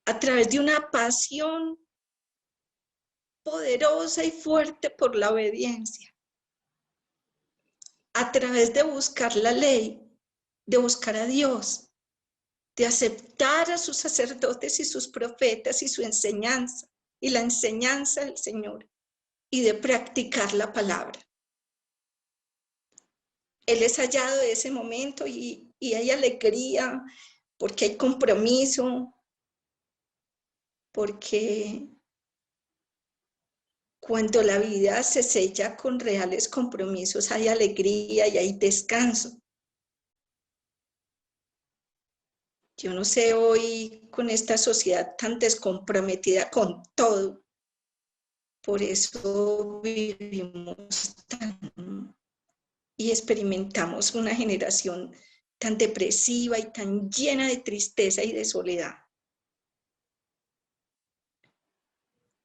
a través de una pasión poderosa y fuerte por la obediencia, a través de buscar la ley, de buscar a Dios, de aceptar a sus sacerdotes y sus profetas y su enseñanza, y la enseñanza del Señor, y de practicar la palabra. Él es hallado de ese momento y hay alegría, porque hay compromiso, porque cuando la vida se sella con reales compromisos hay alegría y hay descanso. Yo no sé hoy con esta sociedad tan descomprometida con todo, por eso vivimos y experimentamos una generación tan depresiva y tan llena de tristeza y de soledad.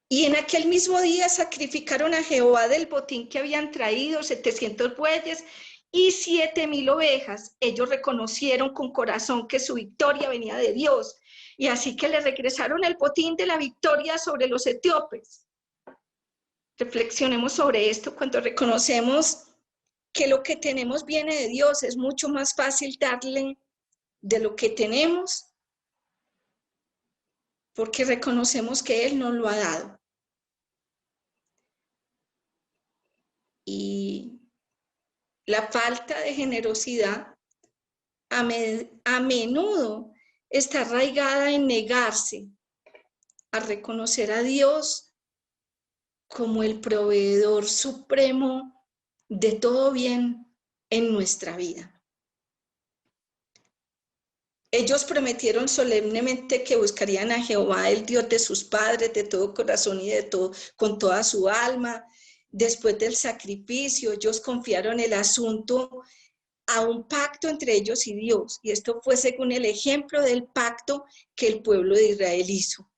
Y en aquel mismo día sacrificaron a Jehová del botín que habían traído 700 bueyes y 7,000 ovejas. Ellos reconocieron con corazón que su victoria venía de Dios, y así que le regresaron el botín de la victoria sobre los etíopes. Reflexionemos sobre esto. Cuando reconocemos que lo que tenemos viene de Dios, es mucho más fácil darle de lo que tenemos, porque reconocemos que Él nos lo ha dado. Y la falta de generosidad a menudo está arraigada en negarse a reconocer a Dios como el proveedor supremo de todo bien en nuestra vida. Ellos prometieron solemnemente que buscarían a Jehová, el Dios de sus padres, de todo corazón y con toda su alma. Después del sacrificio, ellos confiaron el asunto a un pacto entre ellos y Dios, y esto fue según el ejemplo del pacto que el pueblo de Israel hizo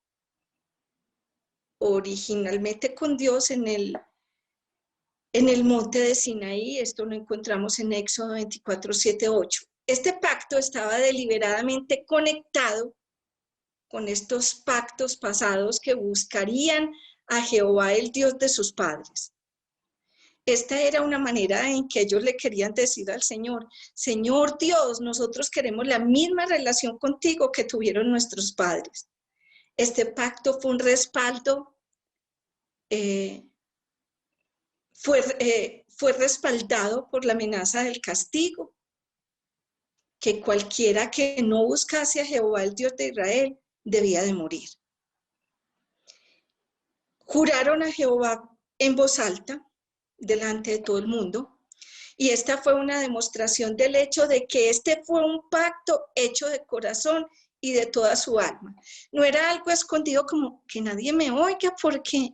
originalmente con Dios en el monte de Sinaí. Esto lo encontramos en Éxodo 24, 7, 8. Este pacto estaba deliberadamente conectado con estos pactos pasados que buscarían a Jehová, el Dios de sus padres. Esta era una manera en que ellos le querían decir al Señor: Señor Dios, nosotros queremos la misma relación contigo que tuvieron nuestros padres. Este pacto fue un respaldo, fue respaldado por la amenaza del castigo, que cualquiera que no buscase a Jehová, el Dios de Israel, debía de morir. Juraron a Jehová en voz alta, delante de todo el mundo, y esta fue una demostración del hecho de que este fue un pacto hecho de corazón y de toda su alma. No era algo escondido como que nadie me oiga porque,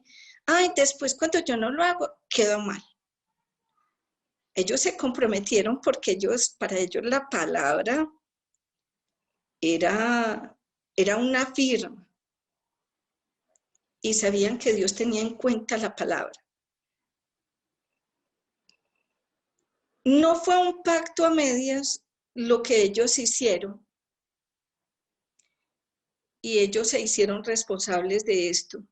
después cuando yo no lo hago, quedo mal. Ellos se comprometieron porque para ellos la palabra era una firma, y sabían que Dios tenía en cuenta la palabra. No fue un pacto a medias lo que ellos hicieron, y ellos se hicieron responsables de esto.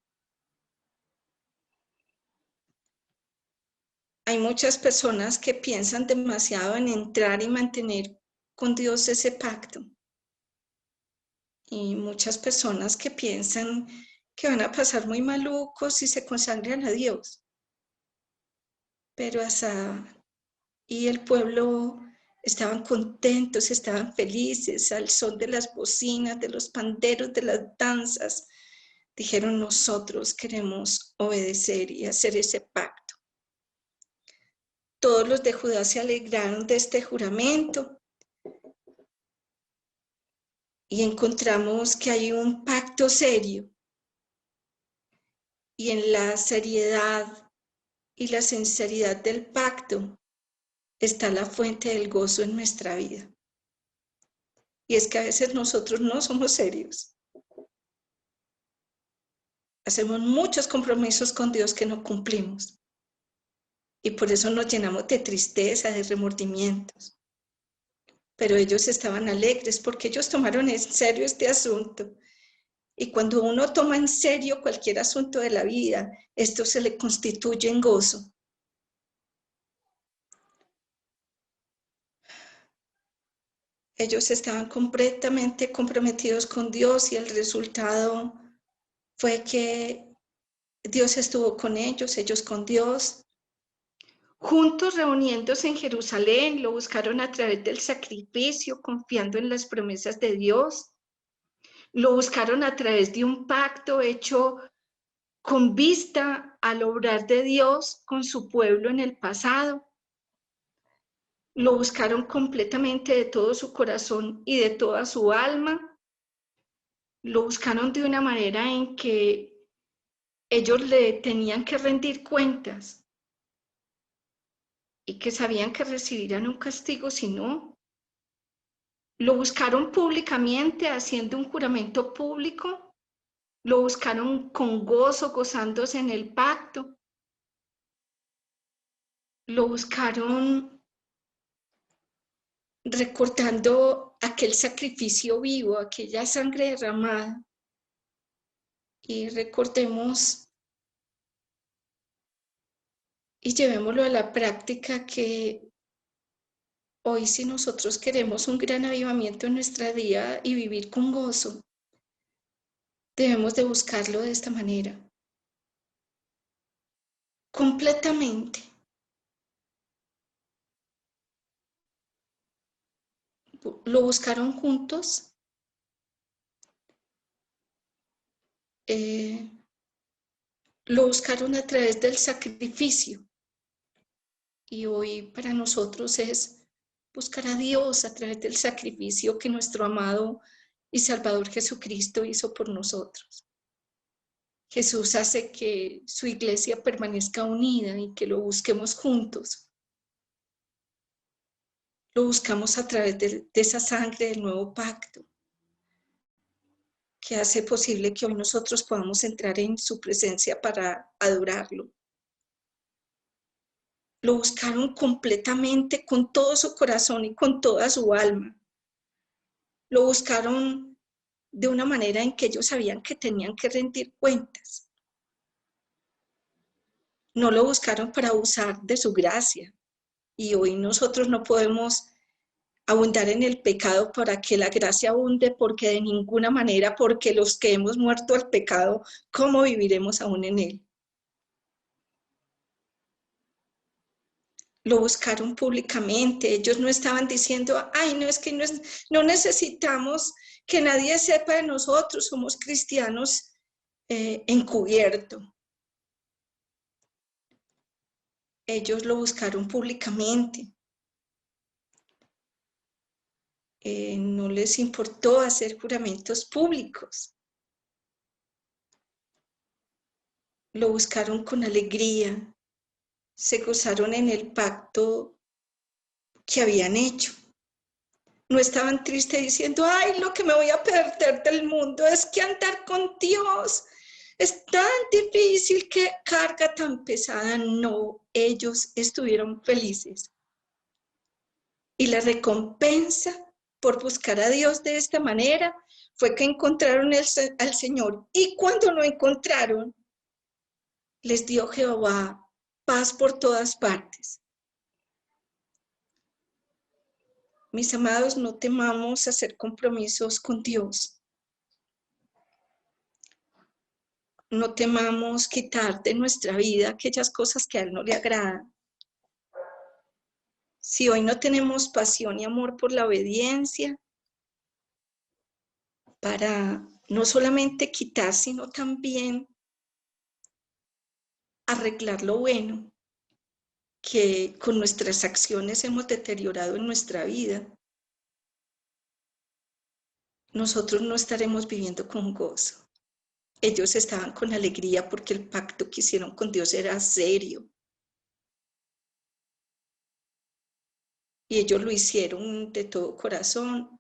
Hay muchas personas que piensan demasiado en entrar y mantener con Dios ese pacto. Y muchas personas que piensan que van a pasar muy malucos si se consagran a Dios. Pero Asa y el pueblo estaban contentos, estaban felices, al son de las bocinas, de los panderos, de las danzas. Dijeron: nosotros queremos obedecer y hacer ese pacto. Todos los de Judá se alegraron de este juramento, y encontramos que hay un pacto serio, y en la seriedad y la sinceridad del pacto está la fuente del gozo en nuestra vida. Y es que a veces nosotros no somos serios. Hacemos muchos compromisos con Dios que no cumplimos, y por eso nos llenamos de tristeza, de remordimientos. pero ellos estaban alegres porque ellos tomaron en serio este asunto. Y cuando uno toma en serio cualquier asunto de la vida, esto se le constituye en gozo. Ellos estaban completamente comprometidos con Dios y el resultado fue que Dios estuvo con ellos con Dios. Juntos reuniéndose en Jerusalén, lo buscaron a través del sacrificio, confiando en las promesas de Dios. Lo buscaron a través de un pacto hecho con vista al obrar de Dios con su pueblo en el pasado. Lo buscaron completamente de todo su corazón y de toda su alma. Lo buscaron de una manera en que ellos le tenían que rendir cuentas y que sabían que recibirían un castigo si no. Lo buscaron públicamente haciendo un juramento público. Lo buscaron con gozo, gozándose en el pacto. Lo buscaron recordando aquel sacrificio vivo, aquella sangre derramada. Y recordemos y llevémoslo a la práctica que hoy, si nosotros queremos un gran avivamiento en nuestra vida y vivir con gozo, debemos de buscarlo de esta manera. Completamente. Lo buscaron juntos. Lo buscaron a través del sacrificio. Y hoy para nosotros es buscar a Dios a través del sacrificio que nuestro amado y Salvador Jesucristo hizo por nosotros. Jesús hace que su iglesia permanezca unida y que lo busquemos juntos. Lo buscamos a través de esa sangre del nuevo pacto, que hace posible que hoy nosotros podamos entrar en su presencia para adorarlo. Lo buscaron completamente con todo su corazón y con toda su alma. Lo buscaron de una manera en que ellos sabían que tenían que rendir cuentas. No lo buscaron para abusar de su gracia. Y hoy nosotros no podemos abundar en el pecado para que la gracia abunde, porque de ninguna manera, porque los que hemos muerto al pecado, ¿cómo viviremos aún en él? Lo buscaron públicamente, ellos no estaban diciendo, ay, no, es que no necesitamos que nadie sepa de nosotros, somos cristianos encubierto. Ellos lo buscaron públicamente. No les importó hacer juramentos públicos. Lo buscaron con alegría, se gozaron en el pacto que habían hecho. No estaban tristes diciendo, ay, lo que me voy a perder del mundo es que andar con Dios es tan difícil, qué carga tan pesada. No, ellos estuvieron felices. Y la recompensa por buscar a Dios de esta manera fue que encontraron al Señor. Y cuando lo encontraron, les dio Jehová paz por todas partes. Mis amados, no temamos hacer compromisos con Dios. No temamos quitar de nuestra vida aquellas cosas que a Él no le agradan. Si hoy no tenemos pasión y amor por la obediencia, para no solamente quitar, sino también arreglar lo bueno que con nuestras acciones hemos deteriorado en nuestra vida, nosotros no estaremos viviendo con gozo. Ellos estaban con alegría porque el pacto que hicieron con Dios era serio. Y ellos lo hicieron de todo corazón,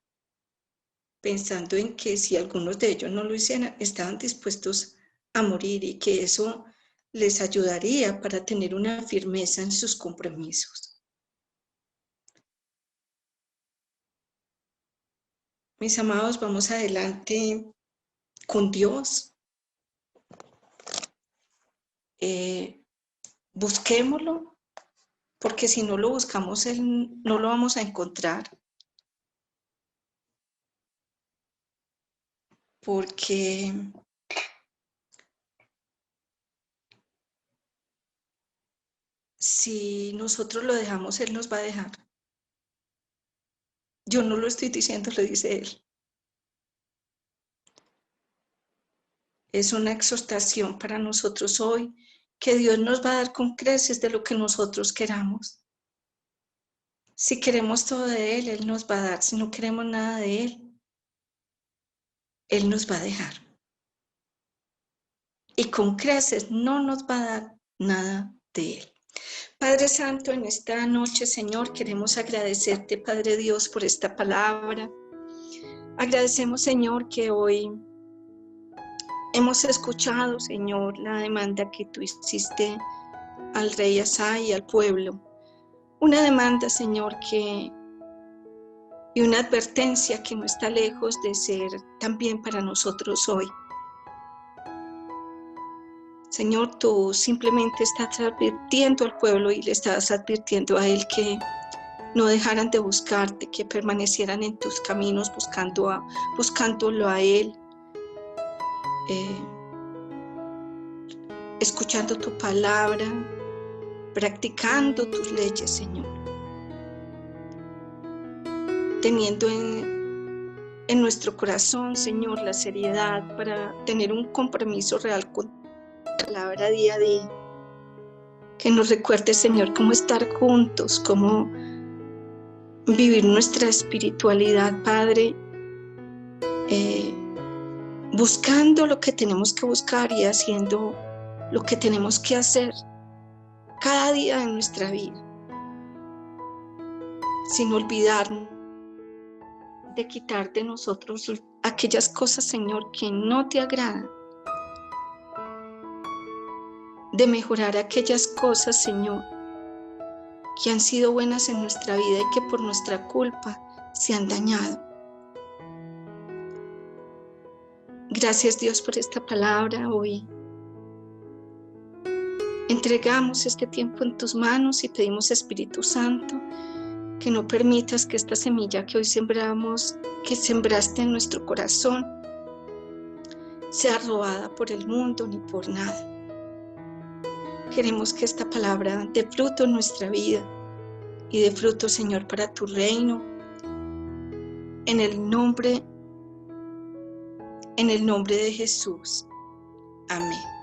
pensando en que si algunos de ellos no lo hicieran, estaban dispuestos a morir y que eso les ayudaría para tener una firmeza en sus compromisos. Mis amados, vamos adelante con Dios. Busquémoslo, porque si no lo buscamos, Él no lo vamos a encontrar. Porque si nosotros lo dejamos, Él nos va a dejar. Yo no lo estoy diciendo, lo dice Él. Es una exhortación para nosotros hoy, que Dios nos va a dar con creces de lo que nosotros queramos. Si queremos todo de Él, Él nos va a dar. Si no queremos nada de Él nos va a dejar. Y con creces no nos va a dar nada de Él. Padre Santo, en esta noche, Señor, queremos agradecerte, Padre Dios, por esta palabra. Agradecemos, Señor, que hoy hemos escuchado, Señor, la demanda que tú hiciste al rey Asa y al pueblo. Una demanda, Señor, y una advertencia que no está lejos de ser también para nosotros hoy. Señor, tú simplemente estás advirtiendo al pueblo y le estás advirtiendo a él que no dejaran de buscarte, que permanecieran en tus caminos buscándolo a Él, escuchando tu palabra, practicando tus leyes, Señor. Teniendo en nuestro corazón, Señor, la seriedad para tener un compromiso real con tu palabra día a día. Que nos recuerde, Señor, cómo estar juntos, cómo vivir nuestra espiritualidad, Padre, buscando lo que tenemos que buscar y haciendo lo que tenemos que hacer cada día de nuestra vida, sin olvidarnos de quitar de nosotros aquellas cosas, Señor, que no te agradan, de mejorar aquellas cosas, Señor, que han sido buenas en nuestra vida y que por nuestra culpa se han dañado. Gracias, Dios, por esta palabra hoy. Entregamos este tiempo en tus manos y pedimos, Espíritu Santo, que no permitas que esta semilla que hoy sembramos, que sembraste en nuestro corazón, sea robada por el mundo ni por nada. Queremos que esta palabra dé fruto en nuestra vida y dé fruto, Señor, para tu reino. En el nombre de Jesús. Amén.